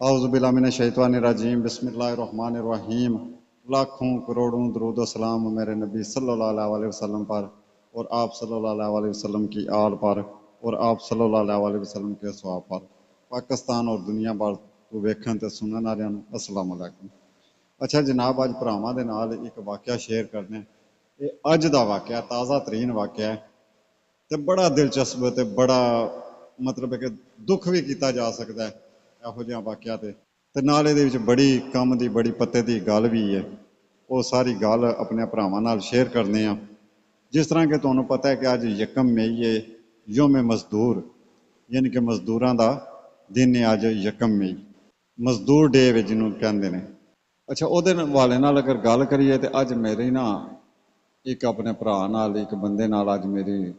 औज़ुबिल्लाहिमिनश्शैतानिर्रजीम बिस्मिल्लाहिर्रहमानिर्रहीम। लाखों करोड़ों दरूद व सलाम मेरे नबी सल्लल्लाहु अलैहि वसल्लम पर और आप सल्लल्लाहु अलैहि वसल्लम की आल पर और आप सल्लल्लाहु अलैहि वसल्लम के सवाब पर। पाकिस्तान और दुनिया भर तो वेखण ते सुनन वालियां नूं अस्सलाम वालेकुम। अच्छा जनाब, अज भरावां दे नाल एक वाक़या शेयर करने। ये अज दा वाक़या, ताज़ा तरीन वाक़या है ते बड़ा दिलचस्प ते बड़ा मतलब है कि दुख भी किया जा सकता है ਇਹੋ ਜਿਹਾ ਵਾਕਿਆ ਤੇ ਨਾਲ ਇਹਦੇ ਵਿੱਚ ਬੜੀ ਕੰਮ ਦੀ ਬੜੀ ਪੱਤੇ ਦੀ ਗੱਲ ਵੀ ਹੈ। ਉਹ ਸਾਰੀ ਗੱਲ ਆਪਣੇ ਭਰਾਵਾਂ ਨਾਲ ਸ਼ੇਅਰ ਕਰਨੇ ਆ। ਜਿਸ ਤਰ੍ਹਾਂ ਕਿ ਤੁਹਾਨੂੰ ਪਤਾ ਹੈ ਕਿ ਅੱਜ 1 ਮਈ ਹੈ, ਯੋਮ ਮਜ਼ਦੂਰ, ਯਾਨੀ ਕਿ ਮਜ਼ਦੂਰਾਂ ਦਾ ਦਿਨ ਹੈ ਅੱਜ 1 ਮਈ, ਮਜ਼ਦੂਰ ਡੇ ਵਿੱਚ ਜਿਹਨੂੰ ਕਹਿੰਦੇ ਨੇ। ਅੱਛਾ, ਉਹਦੇ ਹਵਾਲੇ ਨਾਲ ਅਗਰ ਗੱਲ ਕਰੀਏ ਤੇ ਅੱਜ ਮੇਰੀ ਨਾ ਇੱਕ ਆਪਣੇ ਭਰਾ ਨਾਲ, ਇੱਕ ਬੰਦੇ ਨਾਲ ਅੱਜ ਮੇਰੀ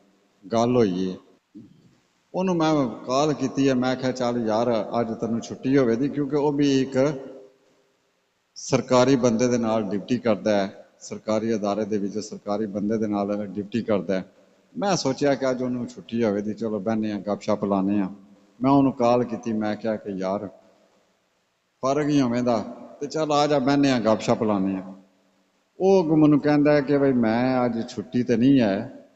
ਗੱਲ ਹੋਈ ਹੈ। ਉਹਨੂੰ ਮੈਂ ਕਾਲ ਕੀਤੀ ਹੈ, ਮੈਂ ਕਿਹਾ ਚੱਲ ਯਾਰ ਅੱਜ ਤੈਨੂੰ ਛੁੱਟੀ ਹੋਵੇ ਦੀ, ਕਿਉਂਕਿ ਉਹ ਵੀ ਇੱਕ ਸਰਕਾਰੀ ਬੰਦੇ ਦੇ ਨਾਲ ਡਿਊਟੀ ਕਰਦਾ ਹੈ, ਸਰਕਾਰੀ ਅਦਾਰੇ ਦੇ ਵਿੱਚ ਸਰਕਾਰੀ ਬੰਦੇ ਦੇ ਨਾਲ ਡਿਊਟੀ ਕਰਦਾ ਹੈ। ਮੈਂ ਸੋਚਿਆ ਕਿ ਅੱਜ ਉਹਨੂੰ ਛੁੱਟੀ ਹੋਵੇ ਦੀ, ਚਲੋ ਬਹਿਨੇ ਆ ਗੱਪਸ਼ਪ ਲਾਉਂਦੇ ਆ। ਮੈਂ ਉਹਨੂੰ ਕਾਲ ਕੀਤੀ, ਮੈਂ ਕਿਹਾ ਕਿ ਯਾਰ ਫਰਕ ਹੀ ਹੋਵੇਂ ਦਾ ਤੇ ਚੱਲ ਆ ਜਾ ਬਹਿਨੇ ਆ ਗੱਪਸ਼ਪ ਲਾਉਂਦੇ ਆ। ਉਹ ਮੈਨੂੰ ਕਹਿੰਦਾ ਕਿ ਬਈ ਮੈਂ ਅੱਜ ਛੁੱਟੀ ਤੇ ਨਹੀਂ ਹੈ।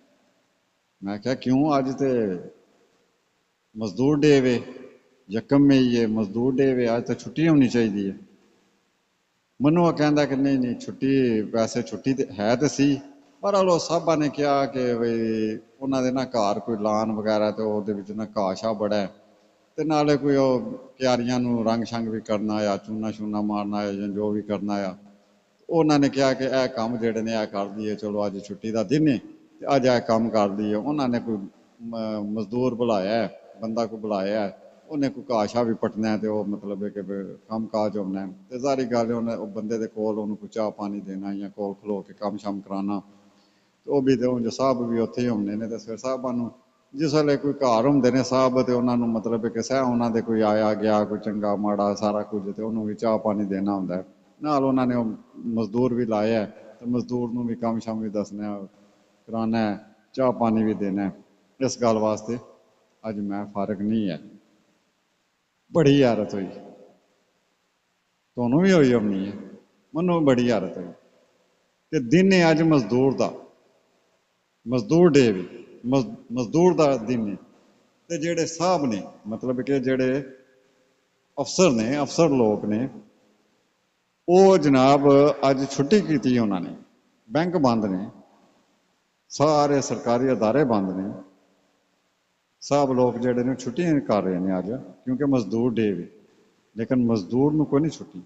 ਮੈਂ ਕਿਹਾ ਕਿਉਂ? ਅੱਜ ਤੇ ਮਜ਼ਦੂਰ ਡੇ ਵੇ, 1 ਮਈ ਹੈ, ਮਜ਼ਦੂਰ ਡੇ ਵੇ, ਅੱਜ ਤਾਂ ਛੁੱਟੀ ਹੋਣੀ ਚਾਹੀਦੀ ਹੈ। ਮੈਨੂੰ ਉਹ ਕਹਿੰਦਾ ਕਿ ਨਹੀਂ ਨਹੀਂ ਛੁੱਟੀ, ਵੈਸੇ ਛੁੱਟੀ ਤੇ ਹੈ ਤੇ ਸੀ, ਪਰ ਉਹ ਸਾਹਿਬਾਂ ਨੇ ਕਿਹਾ ਕਿ ਬਈ ਉਹਨਾਂ ਦੇ ਨਾ ਘਰ ਕੋਈ ਲਾਨ ਵਗੈਰਾ ਤੇ ਉਹਦੇ ਵਿੱਚ ਨਾ ਘਾਹ ਸ਼ਾਹ ਬੜਾ ਹੈ ਤੇ ਨਾਲੇ ਕੋਈ ਉਹ ਕਿਆਰੀਆਂ ਨੂੰ ਰੰਗ ਸ਼ੰਗ ਵੀ ਕਰਨਾ ਆ, ਚੂਨਾ ਸ਼ੂਨਾ ਮਾਰਨਾ ਆ ਜਾਂ ਜੋ ਵੀ ਕਰਨਾ ਆ। ਉਹਨਾਂ ਨੇ ਕਿਹਾ ਕਿ ਇਹ ਕੰਮ ਜਿਹੜੇ ਨੇ ਇਹ ਕਰ ਦਈਏ, ਚਲੋ ਅੱਜ ਛੁੱਟੀ ਦਾ ਦਿਨ ਹੈ ਤੇ ਅੱਜ ਇਹ ਕੰਮ ਕਰ ਦਈਏ। ਉਹਨਾਂ ਨੇ ਕੋਈ ਮਜ਼ਦੂਰ ਬੁਲਾਇਆ, ਬੰਦਾ ਕੋਈ ਬੁਲਾਇਆ, ਉਹਨੇ ਕੋਈ ਘਾਹ ਸ਼ਾਹ ਵੀ ਪੱਟਣਾ ਤੇ ਉਹ ਮਤਲਬ ਹੈ ਕਿ ਕੰਮ ਕਾਜ ਹੋਣਾ ਤੇ ਸਾਰੀ ਗੱਲ ਉਹਨੇ ਉਹ ਬੰਦੇ ਦੇ ਕੋਲ ਉਹਨੂੰ ਕੋਈ ਚਾਹ ਪਾਣੀ ਦੇਣਾ ਜਾਂ ਕੋਲ ਖਲੋ ਕੇ ਕੰਮ ਸ਼ਮ ਕਰਾਉਣਾ। ਤੇ ਉਹ ਵੀ ਤੇ ਉਂਝ ਸਾਹਿਬ ਵੀ ਉੱਥੇ ਹੀ ਹੁੰਦੇ ਨੇ ਤੇ ਫਿਰ ਸਾਹਿਬਾਂ ਨੂੰ ਜਿਸ ਵੇਲੇ ਕੋਈ ਘਰ ਹੁੰਦੇ ਨੇ ਸਾਹਿਬ ਤੇ ਉਹਨਾਂ ਨੂੰ ਮਤਲਬ ਹੈ ਕਿ ਸਹਿ ਉਹਨਾਂ ਦੇ ਕੋਈ ਆਇਆ ਗਿਆ ਕੋਈ ਚੰਗਾ ਮਾੜਾ ਸਾਰਾ ਕੁਝ ਤੇ ਉਹਨੂੰ ਵੀ ਚਾਹ ਪਾਣੀ ਦੇਣਾ ਹੁੰਦਾ। ਨਾਲ ਉਹਨਾਂ ਨੇ ਉਹ ਮਜ਼ਦੂਰ ਵੀ ਲਾਇਆ ਤੇ ਮਜ਼ਦੂਰ ਨੂੰ ਵੀ ਕੰਮ ਸ਼ਮ ਵੀ ਦੱਸਣਾ ਕਰਾਉਣਾ, ਚਾਹ ਪਾਣੀ ਵੀ ਦੇਣਾ। ਇਸ ਗੱਲ ਵਾਸਤੇ ਅੱਜ ਮੈਂ ਫਾਰਗ ਨਹੀਂ ਹੈ। ਬੜੀ ਹੈਰਤ ਹੋਈ, ਤੁਹਾਨੂੰ ਵੀ ਹੋਈ ਹੋਣੀ ਹੈ, ਮੈਨੂੰ ਬੜੀ ਹੈਰਤ ਹੋਈ ਕਿ ਦਿਨ ਹੈ ਅੱਜ ਮਜ਼ਦੂਰ ਦਾ, ਮਜ਼ਦੂਰ ਡੇ ਵੀ, ਮਜ਼ਦੂਰ ਦਾ ਦਿਨ ਹੈ ਤੇ ਜਿਹੜੇ ਸਾਹਿਬ ਨੇ ਮਤਲਬ ਕਿ ਜਿਹੜੇ ਅਫਸਰ ਨੇ, ਅਫਸਰ ਲੋਕ ਨੇ, ਉਹ ਜਨਾਬ ਅੱਜ ਛੁੱਟੀ ਕੀਤੀ ਉਹਨਾਂ ਨੇ। ਬੈਂਕ ਬੰਦ ਨੇ, ਸਾਰੇ ਸਰਕਾਰੀ ਅਦਾਰੇ ਬੰਦ ਨੇ, ਸਭ ਲੋਕ ਜਿਹੜੇ ਨੇ ਛੁੱਟੀਆਂ ਕਰ ਰਹੇ ਨੇ ਅੱਜ, ਕਿਉਂਕਿ ਮਜ਼ਦੂਰ ਡੇ ਵੀ। ਲੇਕਿਨ ਮਜ਼ਦੂਰ ਨੂੰ ਕੋਈ ਨਹੀਂ ਛੁੱਟੀ।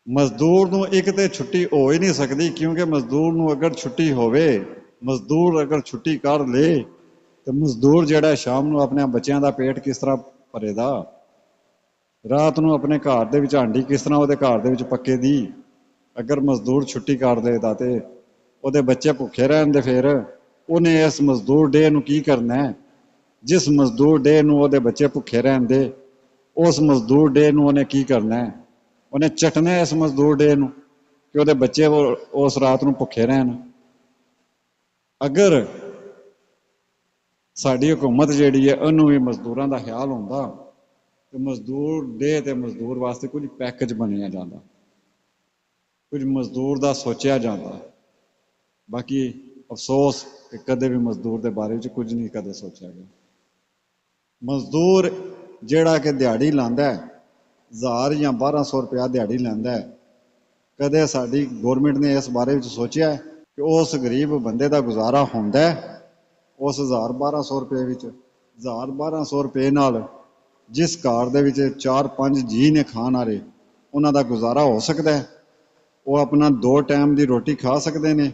ਮਜ਼ਦੂਰ ਨੂੰ ਇੱਕ ਤੇ ਛੁੱਟੀ ਹੋ ਹੀ ਨਹੀਂ ਸਕਦੀ, ਕਿਉਂਕਿ ਮਜ਼ਦੂਰ ਨੂੰ ਅਗਰ ਛੁੱਟੀ ਹੋਵੇ, ਮਜ਼ਦੂਰ ਅਗਰ ਛੁੱਟੀ ਕਰ ਲੇ ਤੇ ਮਜ਼ਦੂਰ ਜਿਹੜਾ ਸ਼ਾਮ ਨੂੰ ਆਪਣੇ ਬੱਚਿਆਂ ਦਾ ਪੇਟ ਕਿਸ ਤਰ੍ਹਾਂ ਭਰੇਗਾ, ਰਾਤ ਨੂੰ ਆਪਣੇ ਘਰ ਦੇ ਵਿੱਚ ਹਾਂਡੀ ਕਿਸ ਤਰ੍ਹਾਂ ਉਹਦੇ ਘਰ ਦੇ ਵਿੱਚ ਪੱਕੇ ਦੀ। ਅਗਰ ਮਜ਼ਦੂਰ ਛੁੱਟੀ ਕਰ ਦੇਦਾ ਤੇ ਉਹਦੇ ਬੱਚੇ ਭੁੱਖੇ ਰਹਿਣ ਦੇ ਫਿਰ ਉਹਨੇ ਇਸ ਮਜ਼ਦੂਰ ਡੇ ਨੂੰ ਕੀ ਕਰਨਾ ਹੈ? ਜਿਸ ਮਜ਼ਦੂਰ ਡੇ ਨੂੰ ਉਹਦੇ ਬੱਚੇ ਭੁੱਖੇ ਰਹਿਣ ਦੇ, ਉਸ ਮਜ਼ਦੂਰ ਡੇ ਨੂੰ ਉਹਨੇ ਕੀ ਕਰਨਾ ਹੈ? ਉਹਨੇ ਚਟਣਾ ਇਸ ਮਜ਼ਦੂਰ ਡੇ ਨੂੰ ਕਿ ਉਹਦੇ ਬੱਚੇ ਉਸ ਰਾਤ ਨੂੰ ਭੁੱਖੇ ਰਹਿਣ। ਅਗਰ ਸਾਡੀ ਹਕੂਮਤ ਜਿਹੜੀ ਹੈ ਉਹਨੂੰ ਵੀ ਮਜ਼ਦੂਰਾਂ ਦਾ ਖਿਆਲ ਹੁੰਦਾ ਤੇ ਮਜ਼ਦੂਰ ਡੇ ਤੇ ਮਜ਼ਦੂਰ ਵਾਸਤੇ ਕੁਝ ਪੈਕੇਜ ਬਣਿਆ ਜਾਂਦਾ, ਕੁਝ ਮਜ਼ਦੂਰ ਦਾ ਸੋਚਿਆ ਜਾਂਦਾ। ਬਾਕੀ ਅਫਸੋਸ ਕਿ ਕਦੇ ਵੀ ਮਜ਼ਦੂਰ ਦੇ ਬਾਰੇ ਵਿੱਚ ਕੁਝ ਨਹੀਂ ਕਦੇ ਸੋਚਿਆ ਗਿਆ। ਮਜ਼ਦੂਰ ਜਿਹੜਾ ਕਿ ਦਿਹਾੜੀ ਲਾਉਂਦਾ 1000 ਜਾਂ 1200 ਰੁਪਇਆ ਦਿਹਾੜੀ ਲੈਂਦਾ, ਕਦੇ ਸਾਡੀ ਗੌਰਮੈਂਟ ਨੇ ਇਸ ਬਾਰੇ ਵਿੱਚ ਸੋਚਿਆ ਕਿ ਉਸ ਗਰੀਬ ਬੰਦੇ ਦਾ ਗੁਜ਼ਾਰਾ ਹੁੰਦਾ ਉਸ 1000-1200 ਰੁਪਏ ਵਿੱਚ? 1000-1200 ਰੁਪਏ ਨਾਲ ਜਿਸ ਘਰ ਦੇ ਵਿੱਚ 4-5 ਜੀ ਨੇ ਖਾਣ ਵਾਲੇ, ਉਹਨਾਂ ਦਾ ਗੁਜ਼ਾਰਾ ਹੋ ਸਕਦਾ ਹੈ? ਉਹ ਆਪਣਾ 2 ਟਾਈਮ ਦੀ ਰੋਟੀ ਖਾ ਸਕਦੇ ਨੇ।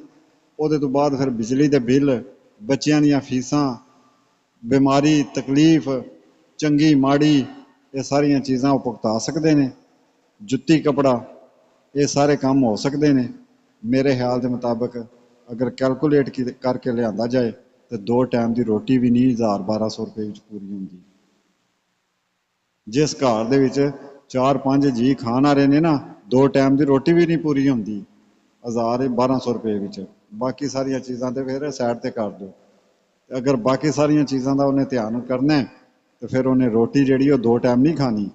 ਉਹਦੇ ਤੋਂ ਬਾਅਦ ਫਿਰ ਬਿਜਲੀ ਦੇ ਬਿੱਲ, ਬੱਚਿਆਂ ਦੀਆਂ ਫੀਸਾਂ, ਬਿਮਾਰੀ, ਤਕਲੀਫ, ਚੰਗੀ ਮਾੜੀ, ਇਹ ਸਾਰੀਆਂ ਚੀਜ਼ਾਂ ਉਹ ਭੁਗਤਾ ਸਕਦੇ ਨੇ। ਜੁੱਤੀ ਕੱਪੜਾ, ਇਹ ਸਾਰੇ ਕੰਮ ਹੋ ਸਕਦੇ ਨੇ। ਮੇਰੇ ਖਿਆਲ ਦੇ ਮੁਤਾਬਕ ਅਗਰ ਕੈਲਕੂਲੇਟ ਕਰਕੇ ਲਿਆਂਦਾ ਜਾਏ ਤੇ 2 ਟਾਈਮ ਦੀ ਰੋਟੀ ਵੀ ਨਹੀਂ 1000-1200 ਰੁਪਏ ਵਿੱਚ ਪੂਰੀ ਹੁੰਦੀ। ਜਿਸ ਘਰ ਦੇ ਵਿੱਚ 4-5 ਜੀ ਖਾਣ ਆ ਰਹੇ ਨੇ ਨਾ, 2 ਟਾਈਮ ਦੀ ਰੋਟੀ ਵੀ ਨਹੀਂ ਪੂਰੀ ਹੁੰਦੀ 1000-1200 ਰੁਪਏ ਵਿੱਚ। ਬਾਕੀ ਸਾਰੀਆਂ ਚੀਜ਼ਾਂ ਤੇ ਫਿਰ ਸਾਈਡ ਤੇ ਕਰ ਦਿਓ। ਅਗਰ ਬਾਕੀ ਸਾਰੀਆਂ ਚੀਜ਼ਾਂ ਦਾ ਉਹਨੇ ਧਿਆਨ ਕਰਨਾ ਤੇ ਫਿਰ ਉਹਨੇ ਰੋਟੀ ਜਿਹੜੀ ਉਹ 2 ਟਾਈਮ ਨਹੀਂ ਖਾਣੀ,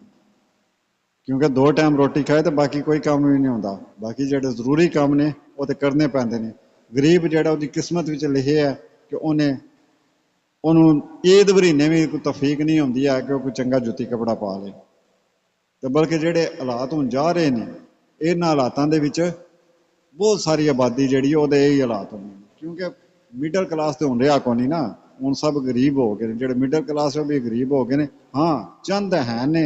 क्योंकि 2 टाइम रोटी खाए तो बाकी कोई काम भी नहीं होता। बाकी जो जरूरी काम ने वो तो करने पैंदे ने। गरीब जो उसकी किस्मत में लिखे है कि उन्हें ਉਹਨੂੰ ईद महीने भी कोई तफीक नहीं होंगी है कि कोई चंगा जुत्ती कपड़ा पा ले। तो बल्कि ਜਿਹੜੇ हालात ਹੁਣ जा रहे हैं ਇਹਨਾਂ ਹਾਲਾਤਾਂ ਦੇ ਵਿੱਚ बहुत सारी आबादी जी वो यही हालात होने क्योंकि मिडल क्लास तो हूँ रहा को नहीं ना। हूँ सब गरीब हो गए जो मिडल क्लास वो भी गरीब हो गए ने। हाँ चंद है ने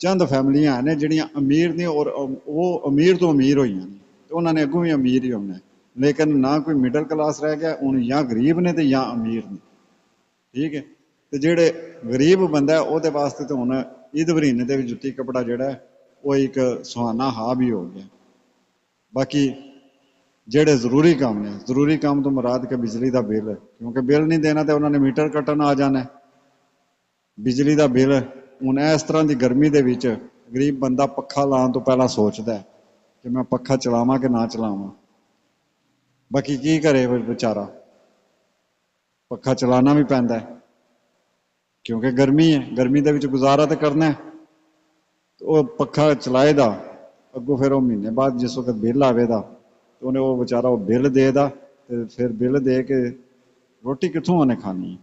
चंद फैमिलियां हैं जड़ियाँ अमीर ने और वो अमीर तो अमीर हुई ने तो उन्होंने अगों भी अमीर ही होना लेकिन ना कोई मिडल क्लास रह गया हूँ या गरीब ने तो या अमीर ने। ठीक है तो जेड़े गरीब बंदा वो वास्ते तो हूँ ईद महीने के जुत्ती कपड़ा जोड़ा वो एक सुहाना हा भी हो गया। बाकी जेड़े जरूरी काम ने जरूरी काम तो मुराद के बिजली का बिल क्योंकि बिल नहीं देना तो उन्होंने मीटर कट्टन आ जाना है। बिजली का बिल हूँ इस तरह की गर्मी के विच गरीब बंदा पखा लाने तो पहला सोचता है कि मैं पखा चलावां कि ना चलावां। बाकी की करे बेचारा पखा चलाना भी पैंदा है क्योंकि गर्मी है गर्मी के विच गुजारा तो करना है। तो वह पखा चलाएगा अगों फिर वो महीने बाद जिस वक्त बिल आवेगा तो उन्हें वो बेचारा वो बिल देगा तो फिर बिल दे के रोटी कितों उन्हें खानी है।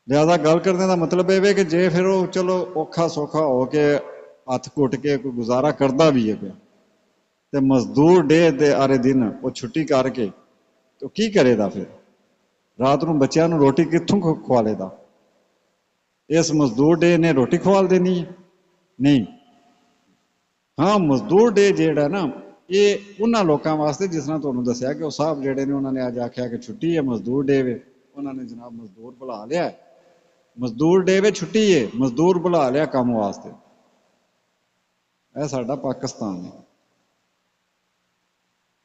लिहाजा गल करने का मतलब ये कि जे फिर वो चलो औखा सौखा हो के हथ घुट के कोई गुजारा करता भी है पिया तो मजदूर डे दे आरे दिन वो छुट्टी करके तो की करेगा फिर रात को बच्चों को रोटी कितों खवा लेगा। इस मजदूर डे ने रोटी खवा देनी है नहीं। हाँ मजदूर डे जेड़ा ना ये उन्होंने लोगों वास्ते जिस तरह तुहानूं दस्सिया कि वो साहब जेडे ने उन्होंने अज आख्या कि छुट्टी है मजदूर डे वे उन्होंने जनाब मजदूर बुला लिया मजदूर डे वे छुट्टी है मजदूर बुला लिया काम वास्ते। यह साडा पाकिस्तान है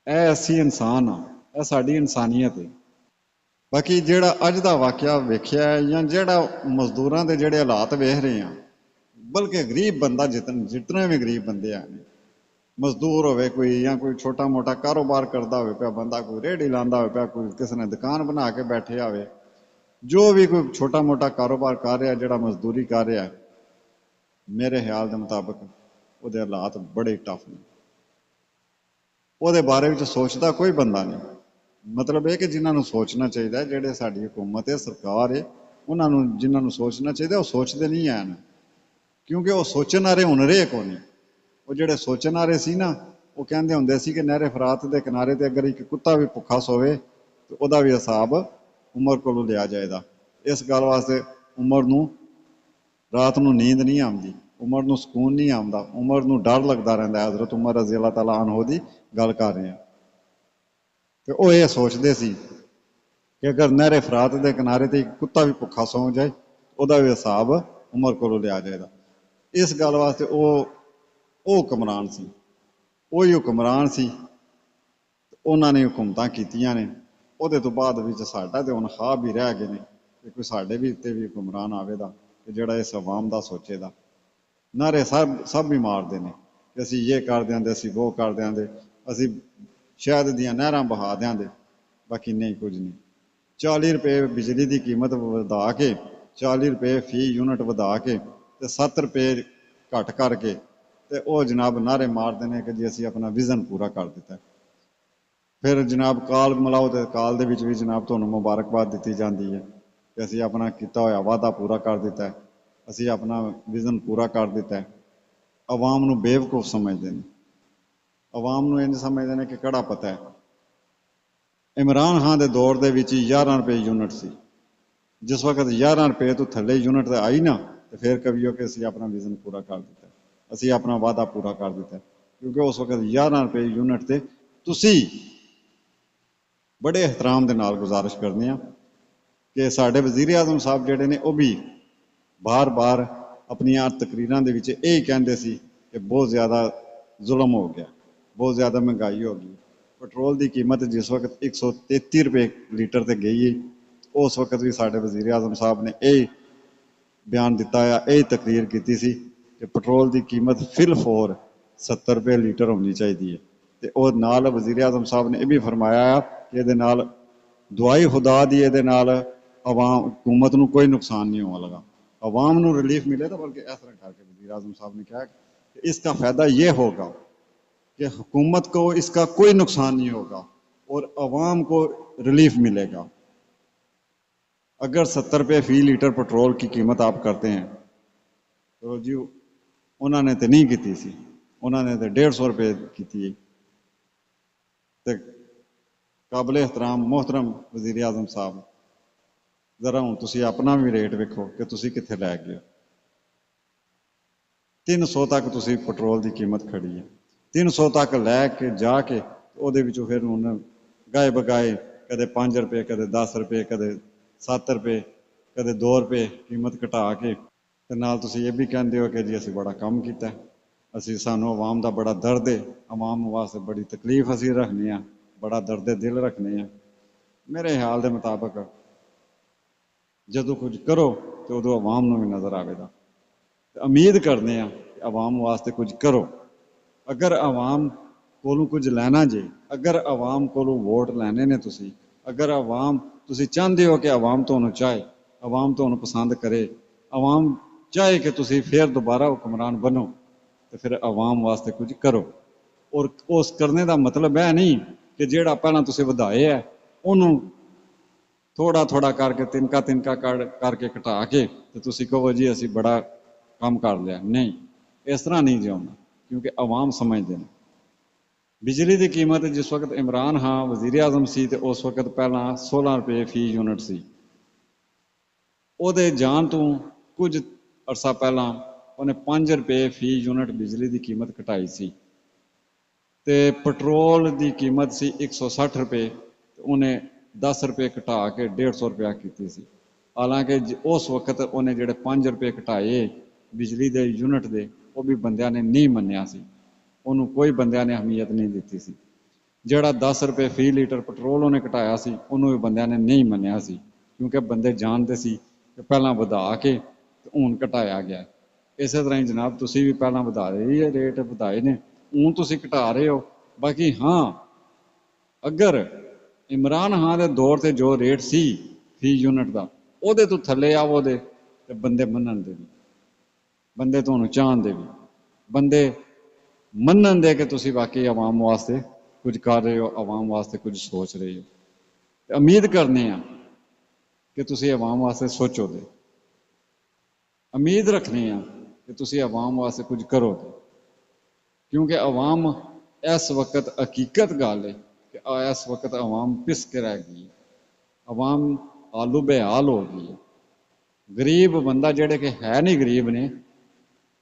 यह असी इंसान हाँ यह साडी इंसानियत है। बाकी जेड़ा अज का वाकया वेख्या है या जेड़ा मजदूरों के जेड़े हालात वेख रहे हैं बल्कि गरीब बंदा जितने भी गरीब बंदे हैं मजदूर होवे कोई या कोई छोटा मोटा कारोबार करता हो पिया बंदा कोई रेहड़ी लांदा हो पिया कोई किसी ने दुकान बना के बैठे आवे जो भी कोई छोटा मोटा कारोबार कर रहा जेड़ा मजदूरी कर रहा है मेरे ख्याल के मुताबिक वो हालात बड़े टफ ने। वो बारे में सोचता कोई बंदा नहीं मतलब यह कि जिन्होंने सोचना चाहिए जेडे साडी हुकूमत है सरकार है उन्होंने जिन्होंने सोचना चाहिए वो सोचते नहीं हैं क्योंकि वो सोचन वाले हुण रहे को नहीं। वो जेडे सोचन वाले सी ना वो कहते होंदे सी कि नहरे फरात के किनारे ते अगर एक कुत्ता भी भुखा सोवे तो वह भी हिसाब उमर को लिया जाएगा। इस गल वास्ते उमर नूं रात नूं नींद नहीं आती उमर नूं सुकून नहीं आता उमर नूं डर लगता रहिंदा। हज़रत उमर रज़ी अल्लाह तआला अन्हु दी गल कर रहे हैं तो वो ये सोचते सी कि अगर नहरे फरात के किनारे ते एक कुत्ता भी भुखा सौ जाए वह भी हिसाब उमर को लिया जाएगा। इस गल वास्ते वो हुक्मरान सी वही हुक्मरान सी उन्होंने हुकूमतां कीतियां ने उहदे तो बाद विच साडा ते हुण खा भी रह गए ने कि कोई साडे भी उत्ते भी हुक्मरान आवेगा कि जिहड़ा इस अवाम दा सोचेगा। नारे सब भी मारते हैं कि असी ये कर देंगे असी वो कर देंगे असी शहद दियां नहरां बहा देंगे बाकी नहीं कुछ नहीं। 40 रुपये बिजली की कीमत वधा के 40 रुपये फी यूनिट वधा के 7 रुपये घट करके तो वह जनाब नारे मारते हैं कि जी असी अपना विजन पूरा कर दिता। फिर जनाब काल मिलाओ तो काल दे विच भी जनाब तुहानूं मुबारकबाद दी जाती है कि असी अपना किया होया वादा पूरा कर दिता है असी अपना विजन पूरा कर दिता है। अवाम नूं बेवकूफ समझते हैं अवाम नूं इंज समझते हैं कि कड़ा पता है। इमरान खान के दौर के 11 रुपये यूनिट सी जिस वक्त 11 रुपये तो थले यूनिट आई ना तो फिर कवियो कि असी अपना विजन पूरा कर दिता असी अपना वादा पूरा कर दिता क्योंकि उस वक्त 11 रुपये यूनिट से तुसी बड़े एहतराम के नाल गुजारिश करने कि साढ़े वजीर आजम साहब जोड़े ने वह भी बार बार अपनिया तकरीरां दे विच यही कहते सी कि बहुत ज़्यादा जुल्म हो गया बहुत ज़्यादा महंगाई हो गई। पेट्रोल की कीमत जिस वक्त 133 रुपये लीटर से गई है उस वक्त भी साढ़े वजीर आजम साहब ने यही बयान दिता है यही तकरीर की सी कि पेट्रोल की कीमत फिल फोर 70 रुपये लीटर होनी चाहिए है। तो नाल वजीर आजम साहब ने यह भी फरमाया कि ये दुआई खुदा दी ये अवाम हुकूमत को कोई नुकसान नहीं होने लगा अवाम को रिलीफ मिले तो बल्कि इस तरह करके वजीर आजम साहब ने कहा इसका फ़ायदा ये होगा कि हुकूमत को इसका कोई नुकसान नहीं होगा और आवाम को रिलीफ मिलेगा। अगर 70 रुपये फी लीटर पेट्रोल की कीमत आप करते हैं तो जी उन्होंने तो नहीं की सी, उन्होंने तो 150 रुपये की थी। तो काबिल एहतराम मोहतरम वज़ीर आज़म साहब, जरा हूँ तुसी अपना भी रेट वेखो कि तुसी कित्थे लै गए हो। 300 तक तुसी पेट्रोल की कीमत खड़ी है, 300 तक लैके जाके ਉਹਦੇ ਵਿੱਚੋਂ फिर ਹੁਣ गाए बगाए कदे 5 रुपये कदे 10 रुपये कदे 7 रुपये कदे 2 रुपये कीमत घटा के ते नाल तुसी ये भी कहते हो कि जी असीं बड़ा काम कीता, असीं सानूं आवाम दा बड़ा दर्द है, आवाम वास्ते बड़ी तकलीफ असीं रखने आ, बड़ा दर्द दिल रखने आ। मेरे ख्याल के मुताबिक ਜਦੋਂ कुछ करो तो उदों आवाम नूं भी नज़र आवेगा। उम्मीद करने आ कि आवाम वास्ते कुछ करो। अगर आवाम कोलों कुछ लैना जे, अगर आवाम कोलों वोट लैने ने तुसी, अगर आवाम तुसी चाहते हो कि आवाम तुहानूं चाहे, आवाम तुहानूं पसंद करे, आवाम चाहे कि तुसी फिर दोबारा हुक्मरान बनो, तो फिर आवाम वास्ते कुछ करो। और उस करने का मतलब है नहीं कि जिहड़ा पहलां तुसी वधाए है उन्होंने थोड़ा थोड़ा करके तिनका तिनका करके घटा के तो तुसी कहो जी असीं बड़ा काम कर लिया। नहीं, इस तरह नहीं जिउना, क्योंकि आवाम समझते हैं। बिजली की कीमत जिस वक्त इमरान खां वज़ीर आज़म सी ते उस वक्त पहला 16 रुपये फी यूनिट सी। ਉਹਦੇ ਜਾਣ ਤੋਂ ਕੁਝ ਅਰਸਾ ਪਹਿਲਾਂ ਉਹਨੇ 5 रुपये फी यूनिट बिजली की कीमत घटाई सी ते पेट्रोल की कीमत सी 160 रुपये, उन्हें 10 रुपये घटा के 150 रुपया की सी। हालांकि उस वक्त उन्हें जोड़े 5 रुपये घटाए बिजली के यूनिट के, वो भी बंदियां ने नहीं मन्निया सी, उन्होंने कोई बंदियां ने अहमियत नहीं दी सी। जोड़ा 10 रुपये फी लीटर पेट्रोल उन्हें घटाया सी, उन्होंने भी बंदियां ने नहीं मन्निया सी, क्योंकि बंदे जानते सी कि पहला वधा के हूँ घटाया गया। इस तरह ही जनाब तुसी भी पहला वधा रही है, रेट वधाए ने, हूँ तुसी घटा रहे हो। बाकी हाँ, अगर इमरान खान के दौर से जो रेट सी फी यूनिट का, ਉਹਦੇ ਤੋਂ थले आवो दे ते बंदे मनन दे भी, बंदे तुहानूं चाहन दे भी, बंदे मनन दे कि तुसी वाकई आवाम वास्ते कुछ कर रहे हो, आवाम वास्ते कुछ सोच रहे हो। उम्मीद करने आ कि तुसी आवाम वास्ते सोचो दे, उम्मीद रखने आ कि तुसी आवाम वास्ते कुछ करो दे, क्योंकि आवाम इस वक्त हकीकत गल है कि इस वक्त आवाम पिस के रह गई है, आवाम आलू बेहाल हो गई है। गरीब बंदा जेड़े कि है नहीं गरीब ने,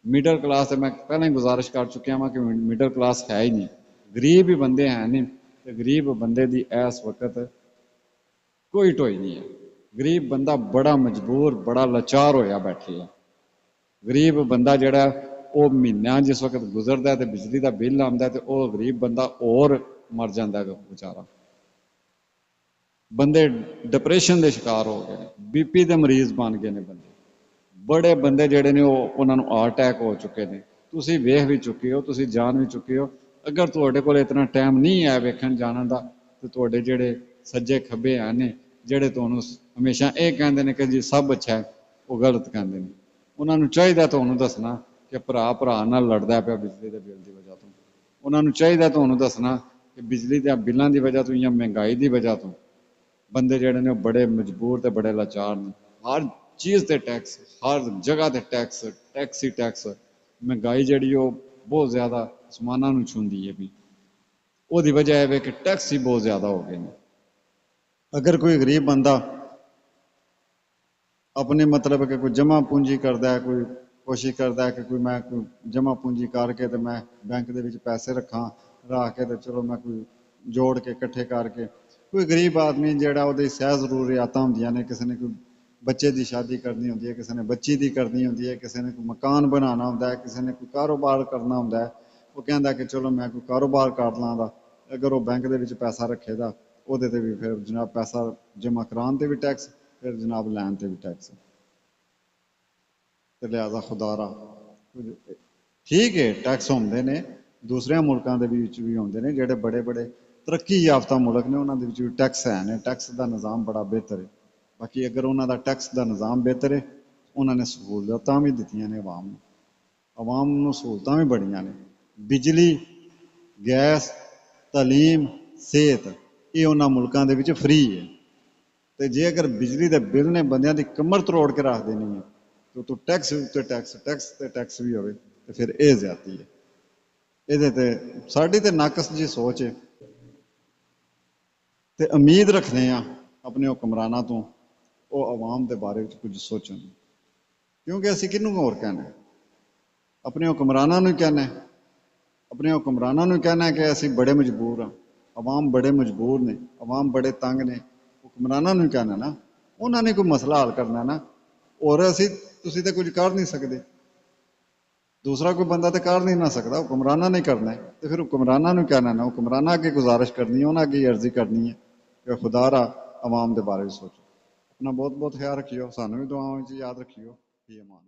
मिडल क्लास मैं पहले ही गुजारिश कर चुकिया वहाँ कि मिडल क्लास है ही नहीं, गरीब ही बंदे हैं नहीं, तो गरीब बंदे की इस वक्त कोई टोई नहीं है। गरीब बंदा बड़ा मजबूर, बड़ा लाचार होया बैठे है। गरीब बंदा जोड़ा वो महीना जिस वक्त गुजरता है तो बिजली का बिल आता है, तो वह गरीब बंदा और मर जाता है बेचारा। बंदे डिप्रेशन के शिकार हो गए, बीपी के मरीज बन गए ने बंदे, बड़े बंदे जोड़े ने उन्होंने हार्ट अटैक हो चुके हैं। तुसी वेख भी चुके हो, तुसी जान भी चुके हो। अगर तुहाडे कोल इतना टाइम नहीं है वेखण जाने का, तो तुहाडे जेड़े सज्जे खब्बे हैं ने जेड़े तुहानूं हमेशा ये कहते हैं कि जी सब अच्छा है, वो गलत कहते हैं। उन्होंने चाहिए तुहानूं दसना कि भरा भरा नाल लड़दा पिया बिजली के बिल की वजह तो, उन्होंने चाहिए तुहानूं दसना कि बिजली के बिलों की वजह तो या महंगाई की वजह तो बंदे जोड़े ने बड़े मजबूर तो बड़े लाचार ने। हर चीज़ से टैक्स, हर जगह से टैक्स, टैक्स ही टैक्स, महंगाई जी बहुत ज़्यादा आसमाना नूं छूंदी है भी, उसकी वजह है कि टैक्स ही बहुत ज़्यादा हो गए हैं। अगर कोई गरीब बंदा अपने मतलब कि कोई जमा पूंजी करता है, कोई कोशिश करता है कि कोई मैं कोई जमा पूंजी करके तो मैं बैंक के पैसे रखा, रख के तो चलो मैं कोई जोड़ के इकट्ठे करके, कोई गरीब आदमी जोड़ा वो सह जरूरियात होंगे ने, किसी ने कोई बच्चे की शादी करनी होंगी है, किसी ने बच्ची की करनी होंगी है, किसी ने कोई मकान बनाना होंगे है, किसी ने कोई कारोबार करना होंगे है, वो कहता कि चलो मैं कोई कारोबार कर लाँगा। अगर वो बैंक के पैसा रखेगा वो भी फिर जनाब पैसा जमा कराने भी टैक्स, फिर जनाब लैन से भी टैक्स। तो लिहाजा खुदारा ठीक है टैक्स होंगे ने, दूसरे मुल्कों के भी होंगे ने, जोड़े बड़े बड़े तरक्की याफ्ता मुल्क ने उन्होंने भी टैक्स है, टैक्स का निज़ाम बड़ा बेहतर है। बाकी अगर उन्होंने टैक्स का निज़ाम बेहतर है, उन्होंने सहूलत भी दी ने आवाम, ਆਵਾਮ ਨੂੰ ਸਹੂਲਤਾਂ ਵੀ ਬੜੀਆਂ ਨੇ। ਬਿਜਲੀ, ਗੈਸ, ਤਾਲੀਮ, ਸਿਹਤ, ਇਹ ਉਹਨਾਂ ਮੁਲਕਾਂ ਦੇ ਵਿੱਚ ਫ੍ਰੀ ਹੈ। ਤੇ ਜੇ ਅਗਰ ਬਿਜਲੀ ਦੇ ਬਿੱਲ ਨੇ ਬੰਦਿਆਂ ਦੀ ਕਮਰ ਤਰੋੜ ਕੇ ਰੱਖ ਦੇਣੀ ਹੈ, ਤੇ ਉਤੋਂ ਟੈਕਸ ਉੱਤੇ ਟੈਕਸ, ਟੈਕਸ ਤੇ ਟੈਕਸ ਵੀ ਹੋਵੇ, ਤੇ ਫਿਰ ਇਹ ਜ਼ਿਆਦਤੀ ਹੈ। ਇਹਦੇ ਤੇ ਸਾਡੀ ਤੇ ਨਾਕਸ ਜੀ ਸੋਚ ਹੈ। ਤੇ ਉਮੀਦ ਰੱਖਦੇ ਆ ਆਪਣੇ ਹੁਕਮਰਾਨਾਂ ਤੋਂ, ਉਹ ਆਵਾਮ ਦੇ ਬਾਰੇ ਵਿੱਚ ਕੁਝ ਸੋਚਣ। ਕਿਉਂਕਿ ਅਸੀਂ ਕਿਹਨੂੰ ਹੋਰ ਕਹਿਣਾ? ਆਪਣੇ ਹੁਕਮਰਾਨਾਂ ਨੂੰ ਹੀ ਕਹਿਣਾ। ਆਪਣੇ ਹੁਕਮਰਾਨਾਂ ਨੂੰ ਕਹਿਣਾ ਕਿ ਅਸੀਂ ਬੜੇ ਮਜਬੂਰ ਹਾਂ, ਆਵਾਮ ਬੜੇ ਮਜਬੂਰ ਨੇ, ਆਵਾਮ ਬੜੇ ਤੰਗ ਨੇ। ਹੁਕਮਰਾਨਾਂ ਨੂੰ ਹੀ ਕਹਿਣਾ ਨਾ, ਉਹਨਾਂ ਨੇ ਕੋਈ ਮਸਲਾ ਹੱਲ ਕਰਨਾ ਨਾ। ਔਰ ਤੁਸੀਂ ਤਾਂ ਕੁਝ ਕਰ ਨਹੀਂ ਸਕਦੇ, ਦੂਸਰਾ ਕੋਈ ਬੰਦਾ ਤਾਂ ਕਰ ਨਹੀਂ ਨਾ ਸਕਦਾ, ਹੁਕਮਰਾਨਾਂ ਨੇ ਕਰਨਾ ਹੈ। ਤੇ ਫਿਰ ਹੁਕਮਰਾਨਾਂ ਨੂੰ ਕਹਿਣਾ ਨਾ, ਹੁਕਮਰਾਨਾਂ ਅੱਗੇ ਗੁਜ਼ਾਰਿਸ਼ ਕਰਨੀ ਹੈ, ਉਹਨਾਂ ਅੱਗੇ ਅਰਜ਼ੀ ਕਰਨੀ ਹੈ ਕਿ ਖੁਦਾਰਾ ਆਵਾਮ ਦੇ ਬਾਰੇ ਵਿੱਚ ਸੋਚੋ। अपना बहुत बहुत ख्याल रखियो, सानू भी दुआओं च याद रखियो। फी अमान।